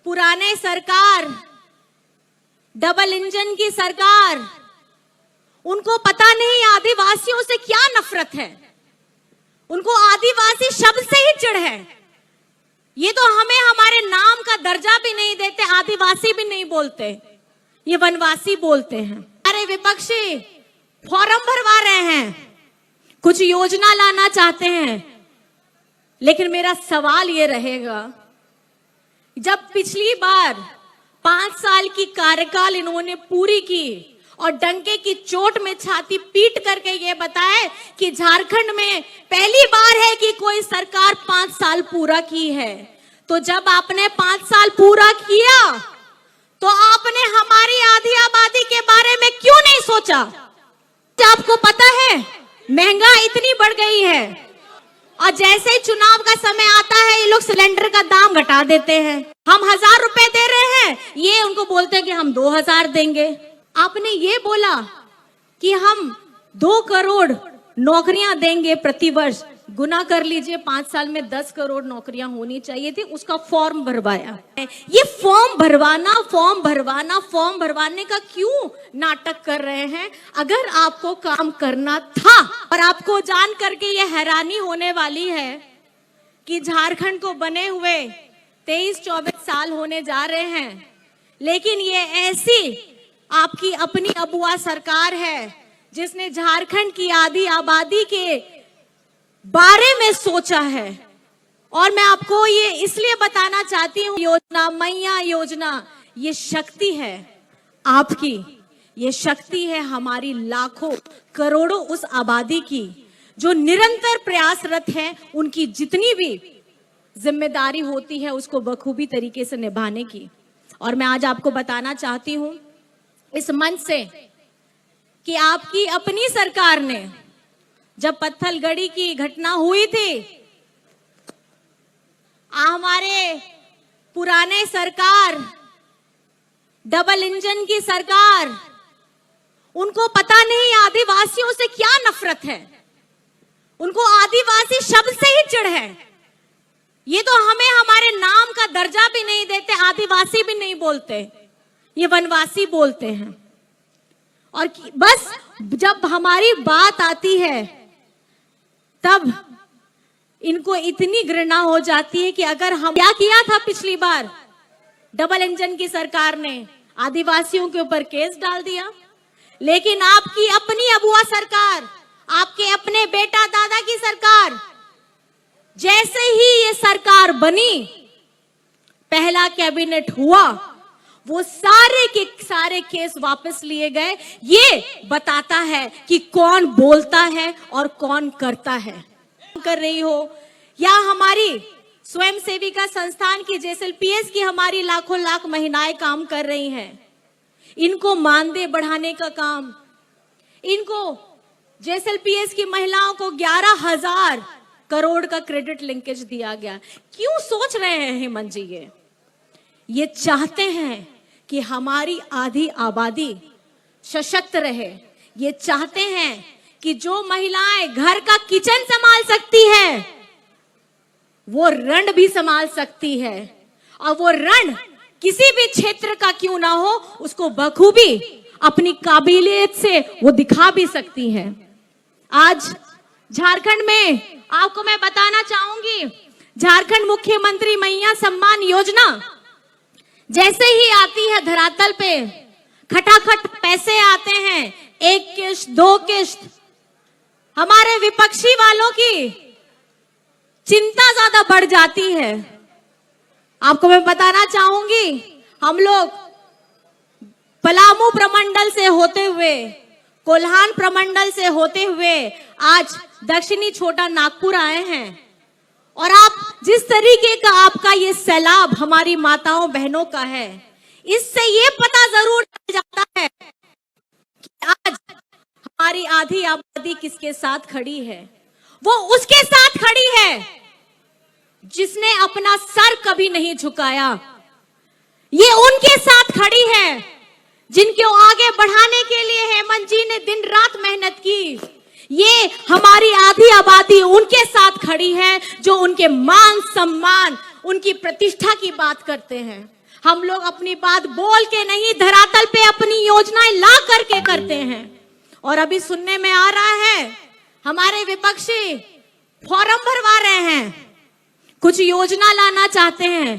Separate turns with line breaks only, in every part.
पुराने सरकार, double engine की सरकार, उनको पता नहीं आदिवासियों से क्या नफरत है। उनको आदिवासी शब्द से ही चिढ़ है। ये तो हमें हमारे नाम का दर्जा भी नहीं देते, आदिवासी भी नहीं बोलते, ये वनवासी बोलते हैं। अरे विपक्षी फॉर्म भरवा रहे हैं, कुछ योजना लाना चाहते हैं, लेकिन मेरा सवाल ये रहेगा, जब पिछली बार 5 साल की कार्यकाल इन्होंने पूरी की और डंके की चोट में छाती पीट करके ये बताए कि झारखंड में पहली बार है कि कोई सरकार 5 साल पूरा की है, तो जब आपने 5 साल पूरा किया तो आपने हमारी आधी आबादी के बारे में क्यों नहीं सोचा? आपको पता है महंगाई इतनी बढ़ गई है और जैसे ही चुनाव का समय आता है ये लोग सिलेंडर का दाम घटा देते हैं। हम 1000 रुपए दे रहे हैं, ये उनको बोलते हैं कि हम 2000 देंगे। आपने ये बोला कि हम 2 करोड़ नौकरियां देंगे प्रति-वर्ष, गुना कर लीजिए, 5 साल में 10 करोड़ नौकरियां होनी चाहिए थी, उसका फॉर्म भरवाया। ये फॉर्म भरवाने का क्यों नाटक कर रहे हैं? अगर आपको काम करना था, और आपको जान करके ये हैरानी होने वाली है कि झारखंड को बने हुए 23-24 साल होने जा रहे हैं, लेकिन ये ऐसी आपकी अपनी अबुआ सरकार है जिसने झारखंड की आधी आबादी के बारे में सोचा है। और मैं आपको ये इसलिए बताना चाहती हूँ, योजना मैया योजना ये शक्ति है आपकी, ये शक्ति है हमारी लाखों करोड़ों उस आबादी की जो निरंतर प्रयासरत है, उनकी जितनी भी जिम्मेदारी होती है उसको बखूबी तरीके से निभाने की। और मैं आज आपको बताना चाहती हूँ इस मंच से कि आपकी अपनी सरकार ने, जब पत्थलगड़ी की घटना हुई थी, हमारे पुराने सरकार, डबल इंजन की सरकार, उनको पता नहीं आदिवासियों से क्या नफरत है। उनको आदिवासी शब्द से ही चिढ़ है। ये तो हमें हमारे नाम का दर्जा भी नहीं देते, आदिवासी भी नहीं बोलते, ये वनवासी बोलते हैं। और बस जब हमारी बात आती है तब इनको इतनी घृणा हो जाती है कि अगर हम क्या किया था पिछली बार, डबल इंजन की सरकार ने आदिवासियों के ऊपर केस डाल दिया, लेकिन आपकी अपनी अबुआ सरकार, आपके अपने बेटा दादा की सरकार, जैसे ही ये सरकार बनी, पहला कैबिनेट हुआ, वो सारे के सारे केस वापस लिए गए। ये बताता है कि कौन बोलता है और कौन करता है। कर रही हो या हमारी स्वयं सेविका संस्थान की JSLPS की हमारी लाखों लाख महिलाएं काम कर रही हैं, इनको मानदेय बढ़ाने का काम, इनको JSLPS की महिलाओं को 11,000 करोड़ का क्रेडिट लिंकेज दिया गया। क्यों सोच रहे हैं हेमंत जी? ये चाहते हैं कि हमारी आधी आबादी सशक्त रहे। ये चाहते हैं कि जो महिलाएं घर का किचन संभाल सकती है वो रण भी संभाल सकती है, और वो रण किसी भी क्षेत्र का क्यों ना हो, उसको बखूबी अपनी काबिलियत से वो दिखा भी सकती है। आज झारखंड में आपको मैं बताना चाहूंगी, झारखंड मुख्यमंत्री मैया सम्मान योजना जैसे ही आती है धरातल पे, खटाखट पैसे आते हैं, 1 किश्त 2 किश्त, हमारे विपक्षी वालों की चिंता ज्यादा बढ़ जाती है। आपको मैं बताना चाहूंगी, हम लोग पलामू प्रमंडल से होते हुए, कोल्हान प्रमंडल से होते हुए आज दक्षिणी छोटा नागपुर आए हैं, और आप जिस तरीके का आपका ये सैलाब हमारी माताओं बहनों का है, इससे ये पता जरूर चल जाता है कि आज हमारी आधी आबादी किसके साथ खड़ी है। वो उसके साथ खड़ी है जिसने अपना सर कभी नहीं झुकाया। ये उनके साथ खड़ी है जिनको आगे बढ़ाने के लिए हेमंत जी ने दिन रात मेहनत की। ये हमारी आधी आबादी उनके साथ खड़ी है जो उनके मान सम्मान, उनकी प्रतिष्ठा की बात करते हैं। हम लोग अपनी बात बोल के नहीं, धरातल पे अपनी योजनाएं ला करके करते हैं। और अभी सुनने में आ रहा है हमारे विपक्षी फॉर्म भरवा रहे हैं, कुछ योजना लाना चाहते हैं।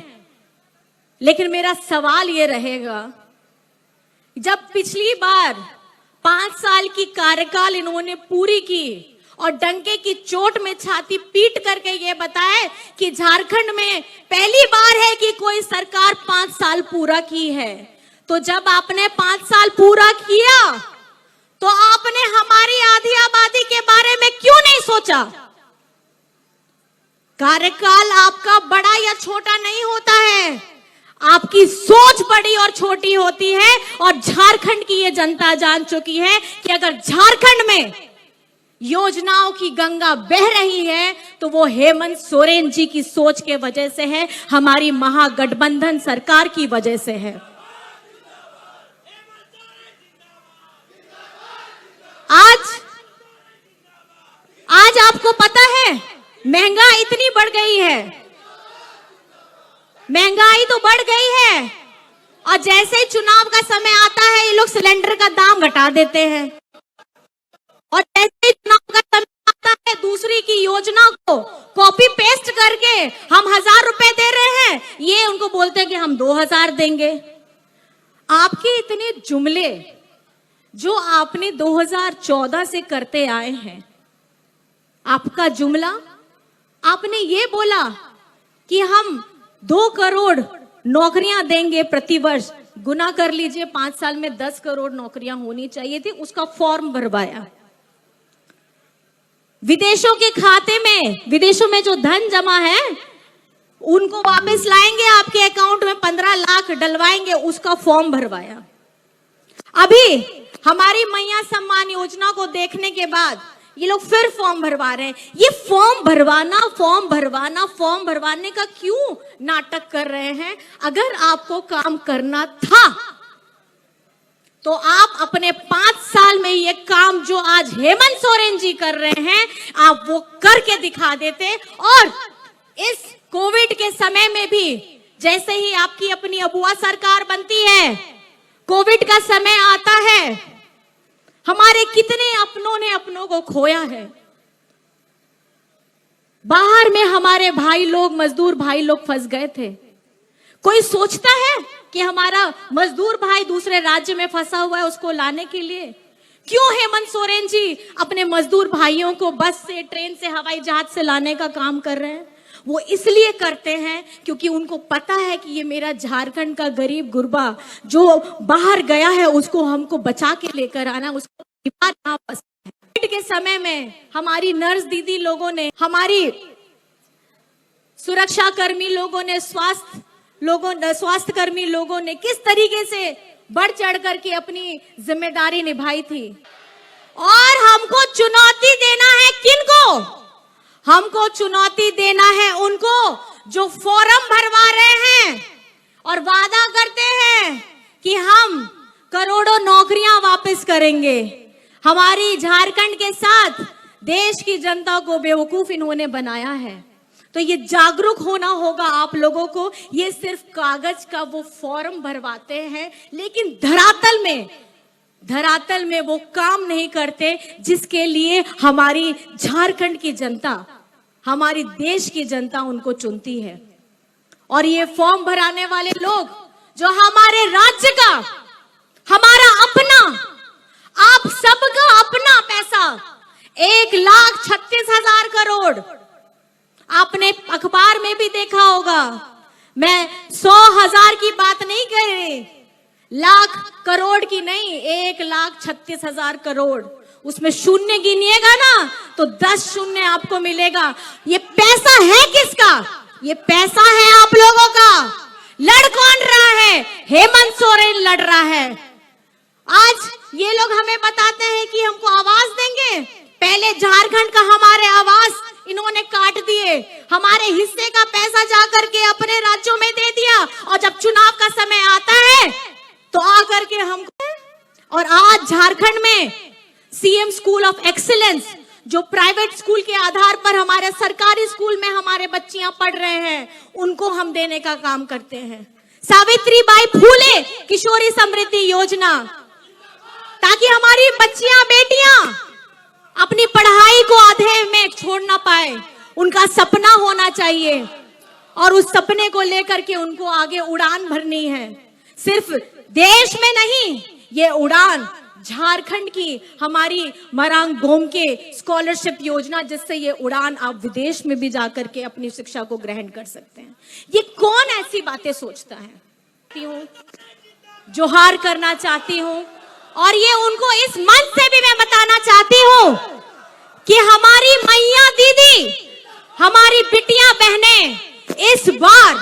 लेकिन मेरा सवाल ये रहेगा, जब पिछली बार 5 साल की कार्यकाल इन्होंने पूरी की और डंके की चोट में छाती पीट करके ये बताए कि झारखंड में पहली बार है कि कोई सरकार 5 साल पूरा की है, तो जब आपने 5 साल पूरा किया तो आपने हमारी आधी आबादी के बारे में क्यों नहीं सोचा? कार्यकाल आपका बड़ा या छोटा नहीं होता है, आपकी सोच बड़ी और छोटी होती है। और झारखंड की ये जनता जान चुकी है कि अगर झारखंड में योजनाओं की गंगा बह रही है तो वो हेमंत सोरेन जी की सोच के वजह से है, हमारी महागठबंधन सरकार की वजह से है। आज आपको पता है महंगाई इतनी बढ़ गई है, महंगाई तो बढ़ गई है, और जैसे ही चुनाव का समय आता है ये लोग सिलेंडर का दाम घटा देते हैं, और जैसे ही चुनाव का समय आता है दूसरी की योजना को कॉपी पेस्ट करके हम 1000 रुपए दे रहे हैं, ये उनको बोलते हैं कि हम 2000 देंगे। आपके इतने जुमले जो आपने 2014 से करते आए हैं, आपका जुमला, आपने ये बोला कि हम 2 करोड़ नौकरियां देंगे प्रतिवर्ष, गुना कर लीजिए 5 साल में 10 करोड़ नौकरियां होनी चाहिए थी, उसका फॉर्म भरवाया। विदेशों के खाते में, विदेशों में जो धन जमा है उनको वापस लाएंगे, आपके अकाउंट में 15 लाख डलवाएंगे, उसका फॉर्म भरवाया। अभी हमारी मैया सम्मान योजना को देखने के बाद ये लोग फिर फॉर्म भरवा रहे हैं। ये फॉर्म भरवाने का क्यों नाटक कर रहे हैं? अगर आपको काम करना था तो आप अपने 5 साल में ये काम जो आज हेमंत सोरेन जी कर रहे हैं आप वो करके दिखा देते। और इस कोविड के समय में भी जैसे ही आपकी अपनी अबुआ सरकार बनती है, कोविड का समय आता है, हमारे कितने अपनों ने अपनों को खोया है। बाहर में हमारे भाई लोग, मजदूर भाई लोग फंस गए थे। कोई सोचता है कि हमारा मजदूर भाई दूसरे राज्य में फंसा हुआ है, उसको लाने के लिए क्यों हेमंत सोरेन जी अपने मजदूर भाइयों को बस से, ट्रेन से, हवाई जहाज से लाने का काम कर रहे हैं? वो इसलिए करते हैं क्योंकि उनको पता है कि ये मेरा झारखंड का गरीब गुरबा जो बाहर गया है उसको हमको बचा के लेकर आना, उसको कोविड के समय में हमारी नर्स दीदी लोगों ने, हमारी सुरक्षा कर्मी लोगों ने, स्वास्थ्य कर्मी लोगों ने किस तरीके से बढ़ चढ़ करके अपनी जिम्मेदारी निभाई थी। और हमको चुनौती देना है किनको? हमको चुनौती देना है उनको जो फॉर्म भरवा रहे हैं और वादा करते हैं कि हम करोड़ों नौकरियां वापस करेंगे। हमारी झारखंड के साथ देश की जनता को बेवकूफ इन्होंने बनाया है। तो ये जागरूक होना होगा आप लोगों को। ये सिर्फ कागज का वो फॉर्म भरवाते हैं लेकिन धरातल में वो काम नहीं करते जिसके लिए हमारी झारखंड की जनता, हमारी देश की जनता उनको चुनती है। और ये फॉर्म भराने वाले लोग जो हमारे राज्य का, हमारा अपना, आप सबका अपना पैसा 1,36,000 करोड़, आपने अखबार में भी देखा होगा। मैं 100,000 की बात नहीं कर रही, लाख करोड़ की नहीं, 1,36,000 करोड़। उसमें शून्य गिनिएगा ना तो 10 शून्य आपको मिलेगा। ये पैसा है किसका? ये पैसा है आप लोगों का। लड़ कौन रहा है? हेमंत सोरेन लड़ रहा है। आज ये लोग हमें बताते हैं कि हमको आवाज देंगे। पहले झारखंड का हमारे आवाज इन्होंने काट दिए, हमारे हिस्से का पैसा जाकर के अपने राज्यों में दे दिया, और जब चुनाव का समय आता है तो आकर के हमको। और आज झारखंड में सीएम स्कूल ऑफ एक्सीलेंस, जो प्राइवेट स्कूल के आधार पर हमारे सरकारी स्कूल में हमारे बच्चियां पढ़ रहे हैं, उनको हम देने का काम करते हैं। सावित्रीबाई फूले किशोरी समृद्धि योजना, ताकि हमारी बच्चियां बेटियां अपनी पढ़ाई को आधे में छोड़ ना पाए। उनका सपना होना चाहिए और उस सपने को लेकर के उनको आगे उड़ान भरनी है। सिर्फ देश में नहीं, ये उड़ान झारखंड की हमारी मरांग भोमके स्कॉलरशिप योजना, जिससे ये उड़ान आप विदेश में भी जाकर के अपनी शिक्षा को ग्रहण कर सकते हैं। ये कौन ऐसी बातें सोचता है? जोहार करना चाहती हूं और ये उनको इस मंच से भी मैं बताना चाहती हूं कि हमारी मैया दीदी, हमारी बिटिया बहनें इस बार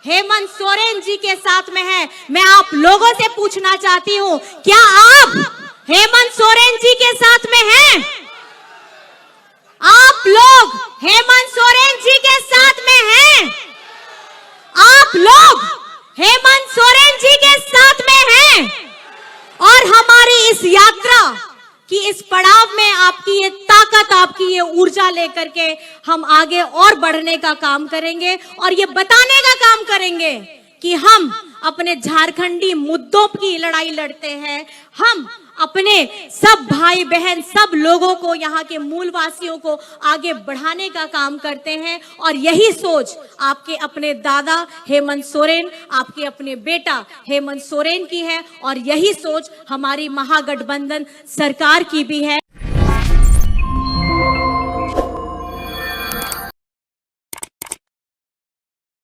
हेमंत सोरेन जी के साथ में है। मैं आप लोगों से पूछना चाहती हूं, क्या आप हेमंत सोरेन जी के साथ में हैं? आप लोग हेमंत सोरेन जी के साथ में हैं? आप लोग हेमंत सोरेन जी के साथ में हैं? और हमारी इस यात्रा कि इस पड़ाव में आपकी ये ताकत, आपकी ये ऊर्जा लेकर के हम आगे और बढ़ने का काम करेंगे और ये बताने का काम करेंगे कि हम अपने झारखंडी मुद्दों की लड़ाई लड़ते हैं। हम अपने सब भाई बहन, सब लोगों को, यहाँ के मूलवासियों को आगे बढ़ाने का काम करते हैं और यही सोच आपके अपने दादा हेमंत सोरेन, आपके अपने बेटा हेमंत सोरेन की है और यही सोच हमारी महागठबंधन सरकार की भी है।